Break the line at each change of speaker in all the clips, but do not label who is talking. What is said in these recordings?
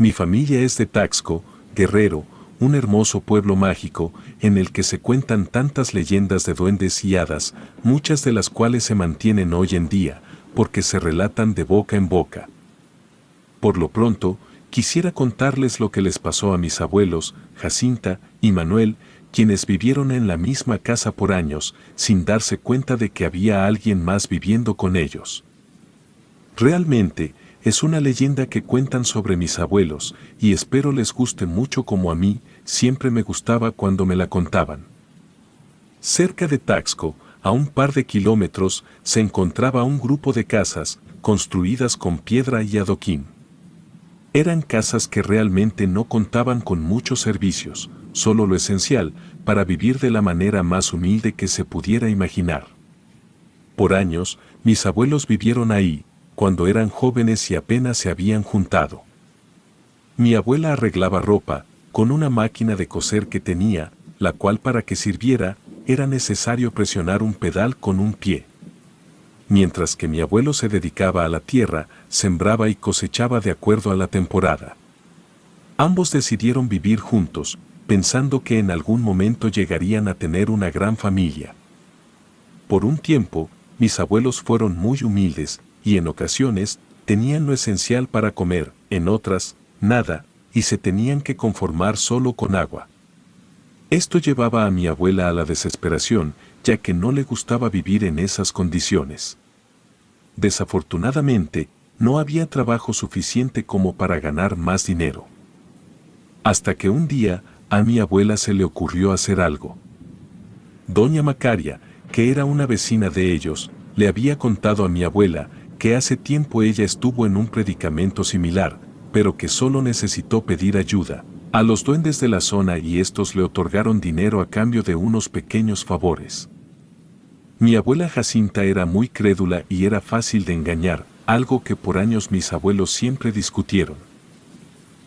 Mi familia es de Taxco, Guerrero, un hermoso pueblo mágico en el que se cuentan tantas leyendas de duendes y hadas, muchas de las cuales se mantienen hoy en día, porque se relatan de boca en boca. Por lo pronto, quisiera contarles lo que les pasó a mis abuelos, Jacinta y Manuel, quienes vivieron en la misma casa por años, sin darse cuenta de que había alguien más viviendo con ellos. Realmente, es una leyenda que cuentan sobre mis abuelos, y espero les guste mucho como a mí, siempre me gustaba cuando me la contaban. Cerca de Taxco, a un par de kilómetros, se encontraba un grupo de casas, construidas con piedra y adoquín. Eran casas que realmente no contaban con muchos servicios, solo lo esencial, para vivir de la manera más humilde que se pudiera imaginar. Por años, mis abuelos vivieron ahí, cuando eran jóvenes y apenas se habían juntado. Mi abuela arreglaba ropa, con una máquina de coser que tenía, la cual para que sirviera, era necesario presionar un pedal con un pie. Mientras que mi abuelo se dedicaba a la tierra, sembraba y cosechaba de acuerdo a la temporada. Ambos decidieron vivir juntos, pensando que en algún momento llegarían a tener una gran familia. Por un tiempo, mis abuelos fueron muy humildes, y en ocasiones, tenían lo esencial para comer, en otras, nada, y se tenían que conformar solo con agua. Esto llevaba a mi abuela a la desesperación, ya que no le gustaba vivir en esas condiciones. Desafortunadamente, no había trabajo suficiente como para ganar más dinero. Hasta que un día, a mi abuela se le ocurrió hacer algo. Doña Macaria, que era una vecina de ellos, le había contado a mi abuela que hace tiempo ella estuvo en un predicamento similar, pero que solo necesitó pedir ayuda a los duendes de la zona y estos le otorgaron dinero a cambio de unos pequeños favores. Mi abuela Jacinta era muy crédula y era fácil de engañar, algo que por años mis abuelos siempre discutieron.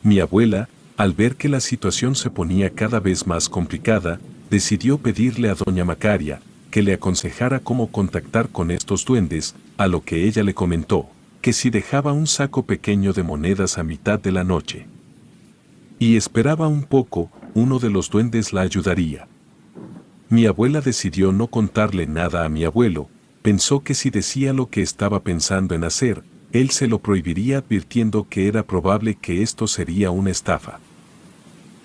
Mi abuela, al ver que la situación se ponía cada vez más complicada, decidió pedirle a doña Macaria que le aconsejara cómo contactar con estos duendes, a lo que ella le comentó, que si dejaba un saco pequeño de monedas a mitad de la noche y esperaba un poco, uno de los duendes la ayudaría. Mi abuela decidió no contarle nada a mi abuelo, pensó que si decía lo que estaba pensando en hacer, él se lo prohibiría advirtiendo que era probable que esto sería una estafa.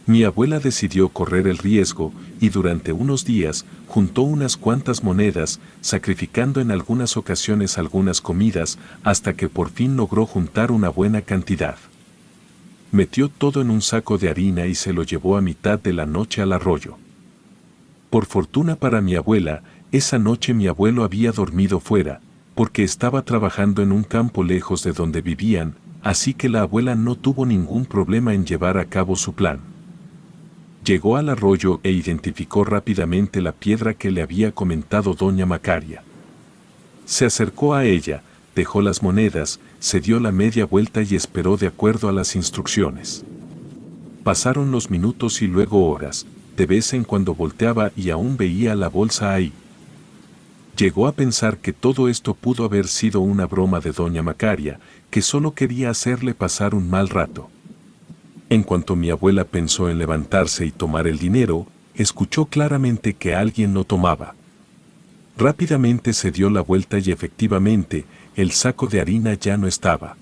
Mi abuela decidió correr el riesgo y durante unos días juntó unas cuantas monedas, sacrificando en algunas ocasiones algunas comidas, hasta que por fin logró juntar una buena cantidad. Metió todo en un saco de harina y se lo llevó a mitad de la noche al arroyo. Por fortuna para mi abuela, esa noche mi abuelo había dormido fuera, porque estaba trabajando en un campo lejos de donde vivían, así que la abuela no tuvo ningún problema en llevar a cabo su plan. Llegó al arroyo e identificó rápidamente la piedra que le había comentado doña Macaria. Se acercó a ella, dejó las monedas, se dio la media vuelta y esperó de acuerdo a las instrucciones. Pasaron los minutos y luego horas, de vez en cuando volteaba y aún veía la bolsa ahí. Llegó a pensar que todo esto pudo haber sido una broma de doña Macaria, que solo quería hacerle pasar un mal rato. En cuanto mi abuela pensó en levantarse y tomar el dinero, escuchó claramente que alguien lo tomaba. Rápidamente se dio la vuelta y efectivamente, el saco de harina ya no estaba.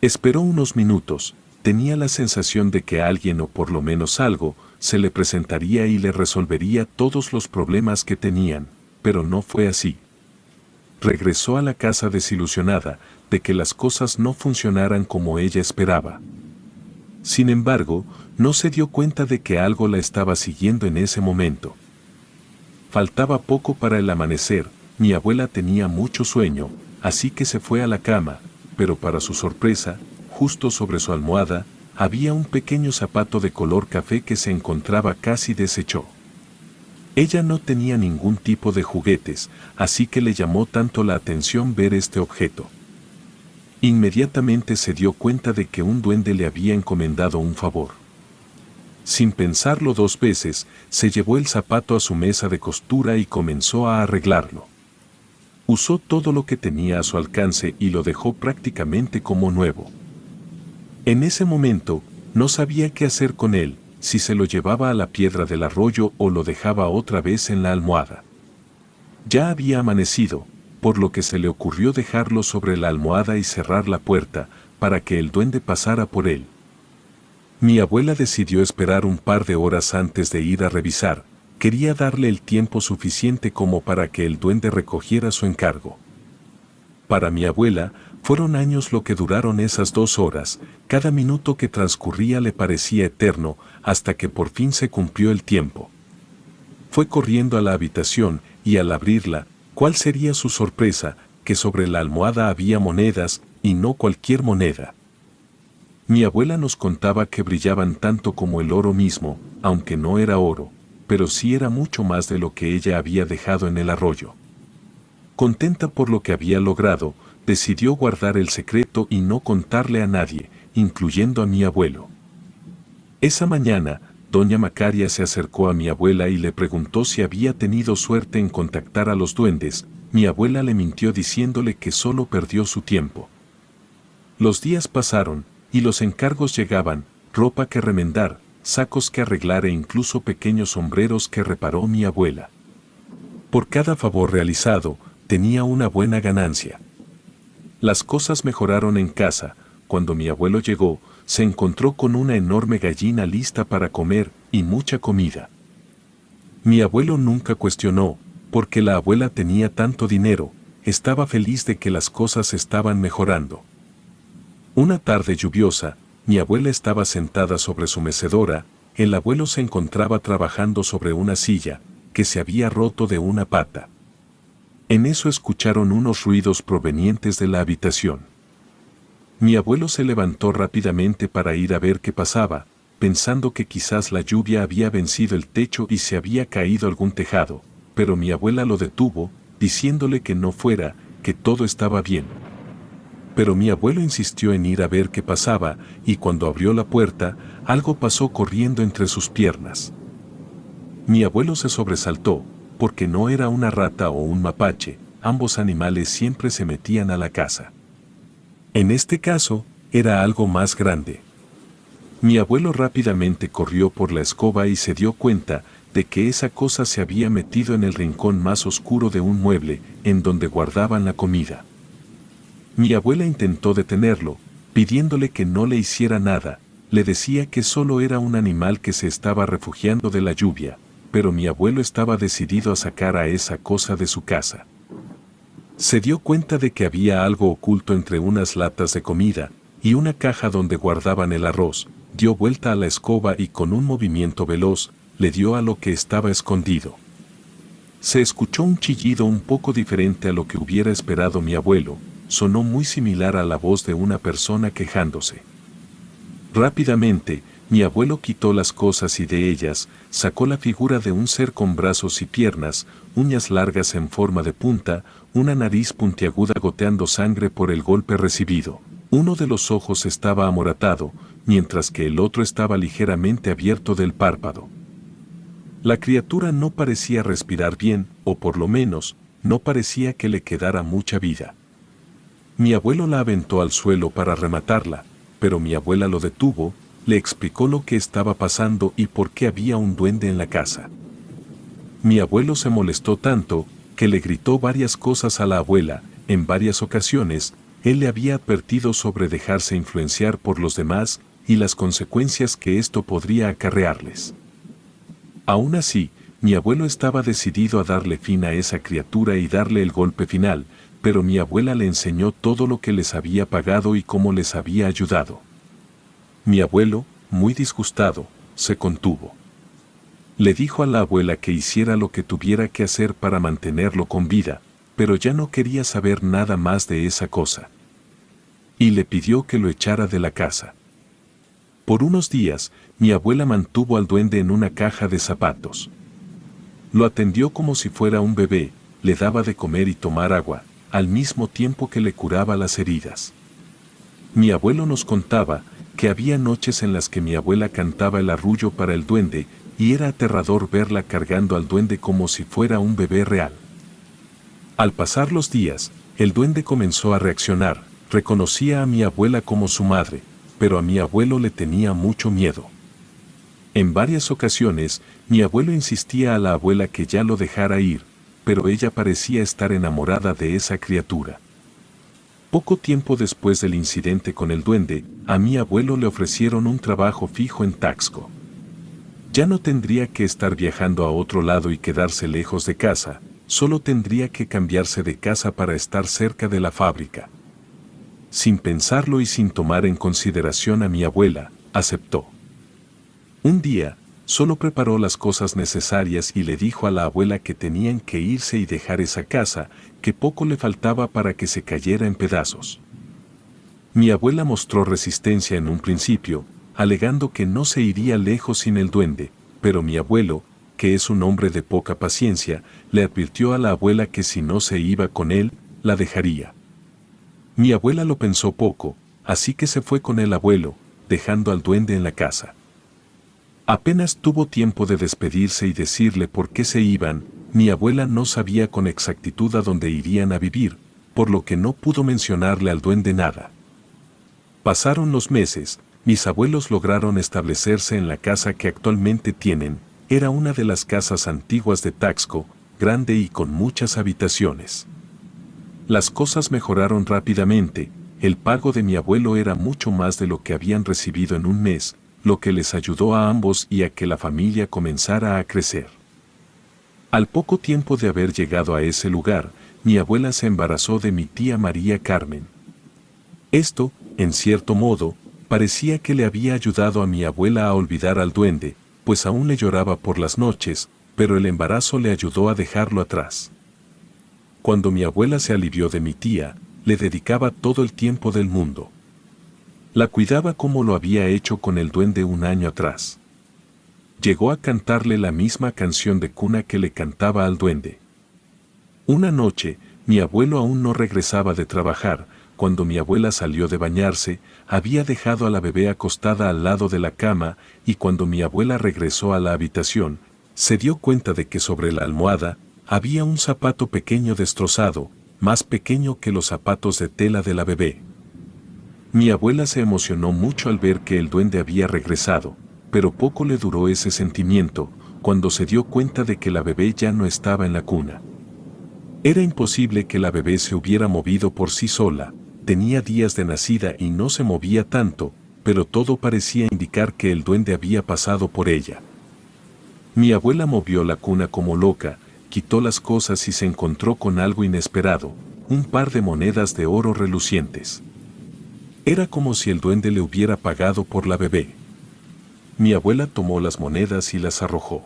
Esperó unos minutos, tenía la sensación de que alguien o por lo menos algo, se le presentaría y le resolvería todos los problemas que tenían, pero no fue así. Regresó a la casa desilusionada de que las cosas no funcionaran como ella esperaba. Sin embargo, no se dio cuenta de que algo la estaba siguiendo en ese momento. Faltaba poco para el amanecer, mi abuela tenía mucho sueño, así que se fue a la cama, pero para su sorpresa, justo sobre su almohada, había un pequeño zapato de color café que se encontraba casi deshecho. Ella no tenía ningún tipo de juguetes, así que le llamó tanto la atención ver este objeto. Inmediatamente se dio cuenta de que un duende le había encomendado un favor. Sin pensarlo dos veces, se llevó el zapato a su mesa de costura y comenzó a arreglarlo. Usó todo lo que tenía a su alcance y lo dejó prácticamente como nuevo. En ese momento, no sabía qué hacer con él, si se lo llevaba a la piedra del arroyo o lo dejaba otra vez en la almohada. Ya había amanecido, por lo que se le ocurrió dejarlo sobre la almohada y cerrar la puerta, para que el duende pasara por él. Mi abuela decidió esperar un par de horas antes de ir a revisar, quería darle el tiempo suficiente como para que el duende recogiera su encargo. Para mi abuela, fueron años lo que duraron esas 2 horas, cada minuto que transcurría le parecía eterno, hasta que por fin se cumplió el tiempo. Fue corriendo a la habitación, y al abrirla, ¿cuál sería su sorpresa? Que sobre la almohada había monedas, y no cualquier moneda. Mi abuela nos contaba que brillaban tanto como el oro mismo, aunque no era oro, pero sí era mucho más de lo que ella había dejado en el arroyo. Contenta por lo que había logrado, decidió guardar el secreto y no contarle a nadie, incluyendo a mi abuelo. Esa mañana, doña Macaria se acercó a mi abuela y le preguntó si había tenido suerte en contactar a los duendes. Mi abuela le mintió diciéndole que solo perdió su tiempo. Los días pasaron, y los encargos llegaban, ropa que remendar, sacos que arreglar e incluso pequeños sombreros que reparó mi abuela. Por cada favor realizado, tenía una buena ganancia. Las cosas mejoraron en casa. Cuando mi abuelo llegó, se encontró con una enorme gallina lista para comer, y mucha comida. Mi abuelo nunca cuestionó, porque la abuela tenía tanto dinero, estaba feliz de que las cosas estaban mejorando. Una tarde lluviosa, mi abuela estaba sentada sobre su mecedora, el abuelo se encontraba trabajando sobre una silla, que se había roto de una pata. En eso escucharon unos ruidos provenientes de la habitación. Mi abuelo se levantó rápidamente para ir a ver qué pasaba, pensando que quizás la lluvia había vencido el techo y se había caído algún tejado, pero mi abuela lo detuvo, diciéndole que no fuera, que todo estaba bien. Pero mi abuelo insistió en ir a ver qué pasaba, y cuando abrió la puerta, algo pasó corriendo entre sus piernas. Mi abuelo se sobresaltó, porque no era una rata o un mapache, ambos animales siempre se metían a la casa. En este caso, era algo más grande. Mi abuelo rápidamente corrió por la escoba y se dio cuenta de que esa cosa se había metido en el rincón más oscuro de un mueble, en donde guardaban la comida. Mi abuela intentó detenerlo, pidiéndole que no le hiciera nada, le decía que solo era un animal que se estaba refugiando de la lluvia, pero mi abuelo estaba decidido a sacar a esa cosa de su casa. Se dio cuenta de que había algo oculto entre unas latas de comida y una caja donde guardaban el arroz, dio vuelta a la escoba y con un movimiento veloz, le dio a lo que estaba escondido. Se escuchó un chillido un poco diferente a lo que hubiera esperado mi abuelo, sonó muy similar a la voz de una persona quejándose. Rápidamente, mi abuelo quitó las cosas y de ellas sacó la figura de un ser con brazos y piernas, uñas largas en forma de punta, una nariz puntiaguda goteando sangre por el golpe recibido. Uno de los ojos estaba amoratado, mientras que el otro estaba ligeramente abierto del párpado. La criatura no parecía respirar bien, o por lo menos, no parecía que le quedara mucha vida. Mi abuelo la aventó al suelo para rematarla, pero mi abuela lo detuvo, le explicó lo que estaba pasando y por qué había un duende en la casa. Mi abuelo se molestó tanto, que le gritó varias cosas a la abuela. En varias ocasiones, él le había advertido sobre dejarse influenciar por los demás y las consecuencias que esto podría acarrearles. Aún así, mi abuelo estaba decidido a darle fin a esa criatura y darle el golpe final, pero mi abuela le enseñó todo lo que les había pagado y cómo les había ayudado. Mi abuelo, muy disgustado, se contuvo. Le dijo a la abuela que hiciera lo que tuviera que hacer para mantenerlo con vida, pero ya no quería saber nada más de esa cosa. Y le pidió que lo echara de la casa. Por unos días, mi abuela mantuvo al duende en una caja de zapatos. Lo atendió como si fuera un bebé, le daba de comer y tomar agua, al mismo tiempo que le curaba las heridas. Mi abuelo nos contaba que había noches en las que mi abuela cantaba el arrullo para el duende, y era aterrador verla cargando al duende como si fuera un bebé real. Al pasar los días, el duende comenzó a reaccionar, reconocía a mi abuela como su madre, pero a mi abuelo le tenía mucho miedo. En varias ocasiones, mi abuelo insistía a la abuela que ya lo dejara ir, pero ella parecía estar enamorada de esa criatura. Poco tiempo después del incidente con el duende, a mi abuelo le ofrecieron un trabajo fijo en Taxco. Ya no tendría que estar viajando a otro lado y quedarse lejos de casa, solo tendría que cambiarse de casa para estar cerca de la fábrica. Sin pensarlo y sin tomar en consideración a mi abuela, aceptó. Un día, solo preparó las cosas necesarias y le dijo a la abuela que tenían que irse y dejar esa casa, que poco le faltaba para que se cayera en pedazos. Mi abuela mostró resistencia en un principio, alegando que no se iría lejos sin el duende, pero mi abuelo, que es un hombre de poca paciencia, le advirtió a la abuela que si no se iba con él, la dejaría. Mi abuela lo pensó poco, así que se fue con el abuelo, dejando al duende en la casa. Apenas tuvo tiempo de despedirse y decirle por qué se iban, mi abuela no sabía con exactitud a dónde irían a vivir, por lo que no pudo mencionarle al duende nada. Pasaron los meses, mis abuelos lograron establecerse en la casa que actualmente tienen, era una de las casas antiguas de Taxco, grande y con muchas habitaciones. Las cosas mejoraron rápidamente, el pago de mi abuelo era mucho más de lo que habían recibido en un mes, lo que les ayudó a ambos y a que la familia comenzara a crecer. Al poco tiempo de haber llegado a ese lugar, mi abuela se embarazó de mi tía María Carmen. Esto, en cierto modo, parecía que le había ayudado a mi abuela a olvidar al duende, pues aún le lloraba por las noches, pero el embarazo le ayudó a dejarlo atrás. Cuando mi abuela se alivió de mi tía, le dedicaba todo el tiempo del mundo. La cuidaba como lo había hecho con el duende un año atrás. Llegó a cantarle la misma canción de cuna que le cantaba al duende. Una noche, mi abuelo aún no regresaba de trabajar. Cuando mi abuela salió de bañarse, había dejado a la bebé acostada al lado de la cama, y cuando mi abuela regresó a la habitación, se dio cuenta de que sobre la almohada había un zapato pequeño destrozado, más pequeño que los zapatos de tela de la bebé. Mi abuela se emocionó mucho al ver que el duende había regresado, pero poco le duró ese sentimiento, cuando se dio cuenta de que la bebé ya no estaba en la cuna. Era imposible que la bebé se hubiera movido por sí sola, tenía días de nacida y no se movía tanto, pero todo parecía indicar que el duende había pasado por ella. Mi abuela movió la cuna como loca, quitó las cosas y se encontró con algo inesperado, un par de monedas de oro relucientes. Era como si el duende le hubiera pagado por la bebé. Mi abuela tomó las monedas y las arrojó.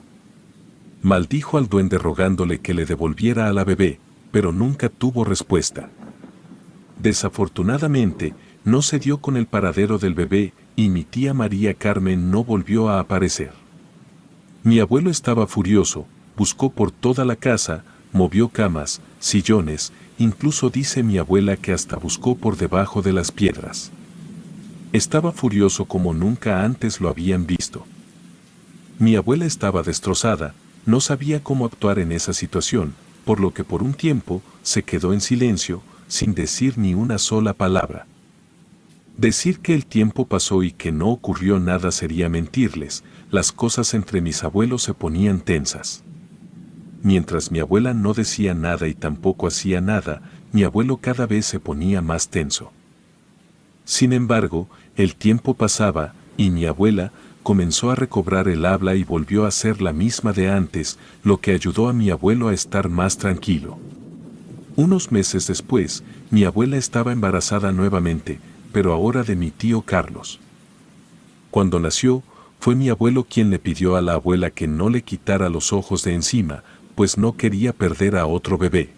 Maldijo al duende rogándole que le devolviera a la bebé, pero nunca tuvo respuesta. Desafortunadamente, no se dio con el paradero del bebé y mi tía María Carmen no volvió a aparecer. Mi abuelo estaba furioso, buscó por toda la casa, movió camas, sillones, incluso dice mi abuela que hasta buscó por debajo de las piedras. Estaba furioso como nunca antes lo habían visto. Mi abuela estaba destrozada, no sabía cómo actuar en esa situación, por lo que por un tiempo se quedó en silencio, sin decir ni una sola palabra. Decir que el tiempo pasó y que no ocurrió nada sería mentirles, las cosas entre mis abuelos se ponían tensas. Mientras mi abuela no decía nada y tampoco hacía nada, mi abuelo cada vez se ponía más tenso. Sin embargo, el tiempo pasaba, y mi abuela comenzó a recobrar el habla y volvió a ser la misma de antes, lo que ayudó a mi abuelo a estar más tranquilo. Unos meses después, mi abuela estaba embarazada nuevamente, pero ahora de mi tío Carlos. Cuando nació, fue mi abuelo quien le pidió a la abuela que no le quitara los ojos de encima, pues no quería perder a otro bebé.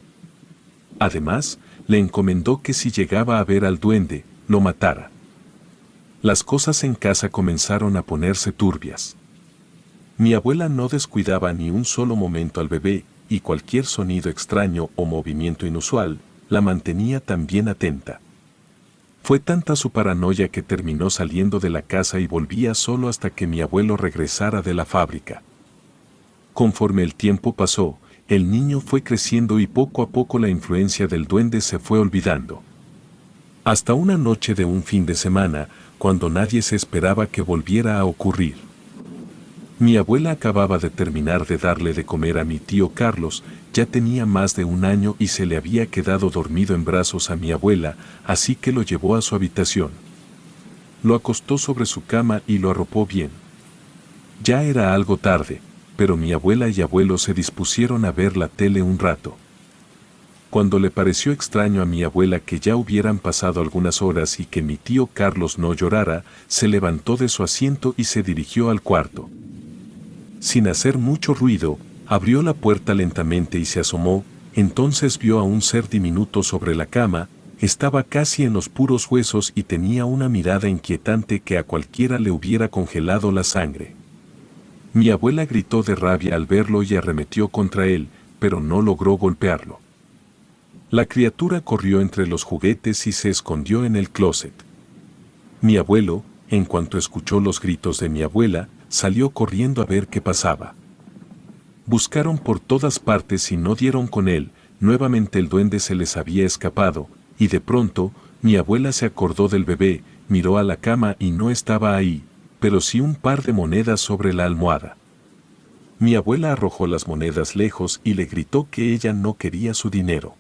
Además, le encomendó que si llegaba a ver al duende, lo matara. Las cosas en casa comenzaron a ponerse turbias. Mi abuela no descuidaba ni un solo momento al bebé, y cualquier sonido extraño o movimiento inusual, la mantenía también atenta. Fue tanta su paranoia que terminó saliendo de la casa y volvía solo hasta que mi abuelo regresara de la fábrica. Conforme el tiempo pasó, el niño fue creciendo y poco a poco la influencia del duende se fue olvidando. Hasta una noche de un fin de semana, cuando nadie se esperaba que volviera a ocurrir. Mi abuela acababa de terminar de darle de comer a mi tío Carlos, ya tenía más de un año y se le había quedado dormido en brazos a mi abuela, así que lo llevó a su habitación. Lo acostó sobre su cama y lo arropó bien. Ya era algo tarde, pero mi abuela y abuelo se dispusieron a ver la tele un rato. Cuando le pareció extraño a mi abuela que ya hubieran pasado algunas horas y que mi tío Carlos no llorara, se levantó de su asiento y se dirigió al cuarto. Sin hacer mucho ruido, abrió la puerta lentamente y se asomó, entonces vio a un ser diminuto sobre la cama, estaba casi en los puros huesos y tenía una mirada inquietante que a cualquiera le hubiera congelado la sangre. Mi abuela gritó de rabia al verlo y arremetió contra él, pero no logró golpearlo. La criatura corrió entre los juguetes y se escondió en el closet. Mi abuelo, en cuanto escuchó los gritos de mi abuela, salió corriendo a ver qué pasaba. Buscaron por todas partes y no dieron con él, nuevamente el duende se les había escapado, y de pronto, mi abuela se acordó del bebé, miró a la cama y no estaba ahí, pero sí un par de monedas sobre la almohada. Mi abuela arrojó las monedas lejos y le gritó que ella no quería su dinero.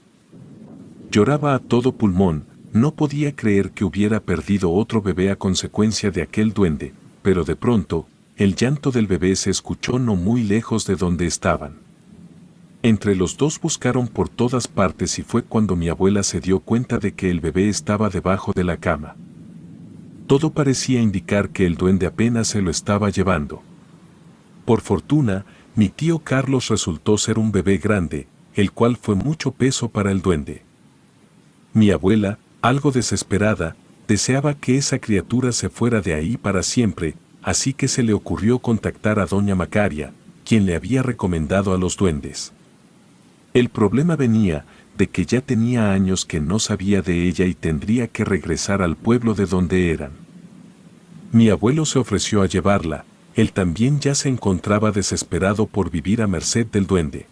Lloraba a todo pulmón, no podía creer que hubiera perdido otro bebé a consecuencia de aquel duende, pero de pronto, el llanto del bebé se escuchó no muy lejos de donde estaban. Entre los dos buscaron por todas partes y fue cuando mi abuela se dio cuenta de que el bebé estaba debajo de la cama. Todo parecía indicar que el duende apenas se lo estaba llevando. Por fortuna, mi tío Carlos resultó ser un bebé grande, el cual fue mucho peso para el duende. Mi abuela, algo desesperada, deseaba que esa criatura se fuera de ahí para siempre, así que se le ocurrió contactar a doña Macaria, quien le había recomendado a los duendes. El problema venía de que ya tenía años que no sabía de ella y tendría que regresar al pueblo de donde eran. Mi abuelo se ofreció a llevarla, él también ya se encontraba desesperado por vivir a merced del duende.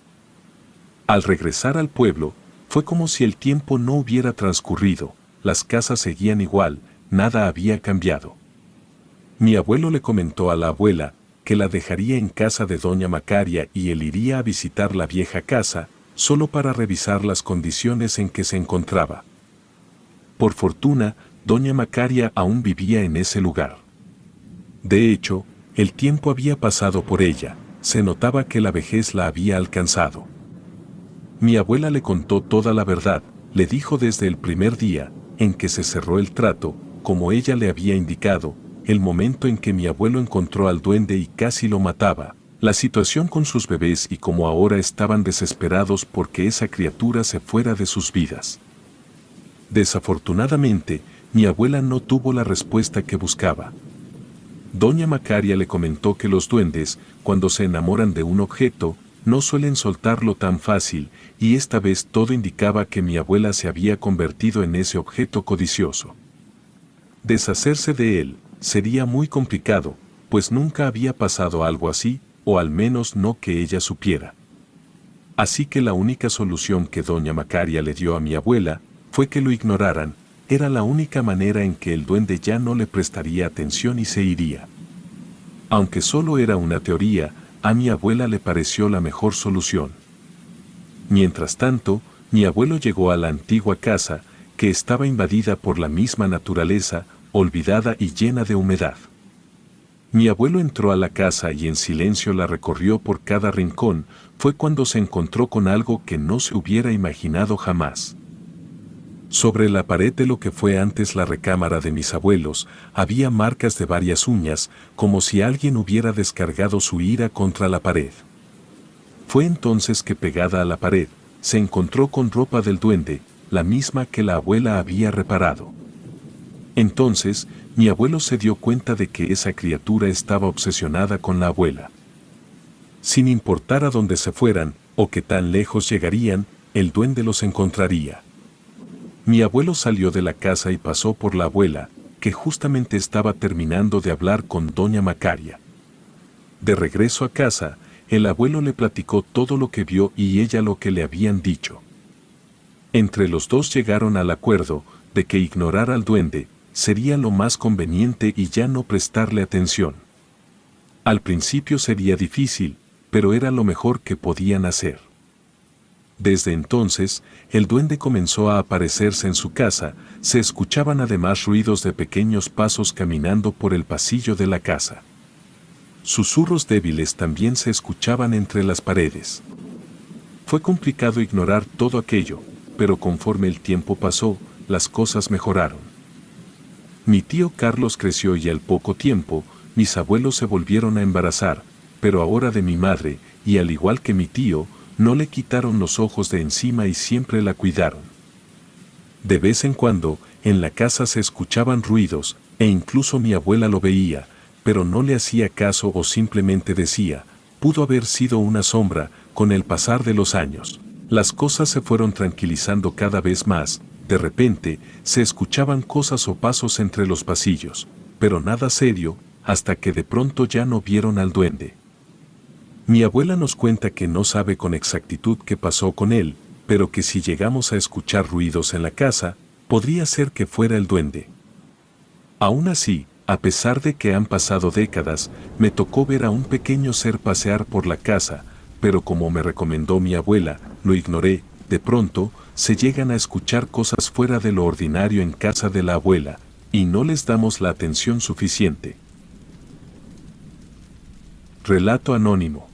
Al regresar al pueblo, fue como si el tiempo no hubiera transcurrido, las casas seguían igual, nada había cambiado. Mi abuelo le comentó a la abuela que la dejaría en casa de doña Macaria y él iría a visitar la vieja casa, solo para revisar las condiciones en que se encontraba. Por fortuna, doña Macaria aún vivía en ese lugar. De hecho, el tiempo había pasado por ella, se notaba que la vejez la había alcanzado. Mi abuela le contó toda la verdad, le dijo desde el primer día en que se cerró el trato, como ella le había indicado, el momento en que mi abuelo encontró al duende y casi lo mataba, la situación con sus bebés y cómo ahora estaban desesperados porque esa criatura se fuera de sus vidas. Desafortunadamente, mi abuela no tuvo la respuesta que buscaba. Doña Macaria le comentó que los duendes, cuando se enamoran de un objeto, no suelen soltarlo tan fácil, y esta vez todo indicaba que mi abuela se había convertido en ese objeto codicioso. Deshacerse de él sería muy complicado, pues nunca había pasado algo así, o al menos no que ella supiera. Así que la única solución que doña Macaria le dio a mi abuela fue que lo ignoraran, era la única manera en que el duende ya no le prestaría atención y se iría. Aunque solo era una teoría, a mi abuela le pareció la mejor solución. Mientras tanto, mi abuelo llegó a la antigua casa, que estaba invadida por la misma naturaleza, olvidada y llena de humedad. Mi abuelo entró a la casa y en silencio la recorrió por cada rincón, fue cuando se encontró con algo que no se hubiera imaginado jamás. Sobre la pared de lo que fue antes la recámara de mis abuelos, había marcas de varias uñas, como si alguien hubiera descargado su ira contra la pared. Fue entonces que pegada a la pared, se encontró con ropa del duende, la misma que la abuela había reparado. Entonces, mi abuelo se dio cuenta de que esa criatura estaba obsesionada con la abuela. Sin importar a dónde se fueran, o qué tan lejos llegarían, el duende los encontraría. Mi abuelo salió de la casa y pasó por la abuela, que justamente estaba terminando de hablar con doña Macaria. De regreso a casa, el abuelo le platicó todo lo que vio y ella lo que le habían dicho. Entre los dos llegaron al acuerdo de que ignorar al duende sería lo más conveniente y ya no prestarle atención. Al principio sería difícil, pero era lo mejor que podían hacer. Desde entonces, el duende comenzó a aparecerse en su casa, se escuchaban además ruidos de pequeños pasos caminando por el pasillo de la casa. Susurros débiles también se escuchaban entre las paredes. Fue complicado ignorar todo aquello, pero conforme el tiempo pasó, las cosas mejoraron. Mi tío Carlos creció y al poco tiempo, mis abuelos se volvieron a embarazar, pero ahora de mi madre, y al igual que mi tío, no le quitaron los ojos de encima y siempre la cuidaron. De vez en cuando, en la casa se escuchaban ruidos, e incluso mi abuela lo veía, pero no le hacía caso o simplemente decía, pudo haber sido una sombra. Con el pasar de los años, las cosas se fueron tranquilizando cada vez más. De repente, se escuchaban cosas o pasos entre los pasillos, pero nada serio, hasta que de pronto ya no vieron al duende. Mi abuela nos cuenta que no sabe con exactitud qué pasó con él, pero que si llegamos a escuchar ruidos en la casa, podría ser que fuera el duende. Aún así, a pesar de que han pasado décadas, me tocó ver a un pequeño ser pasear por la casa, pero como me recomendó mi abuela, lo ignoré. De pronto, se llegan a escuchar cosas fuera de lo ordinario en casa de la abuela, y no les damos la atención suficiente. Relato anónimo.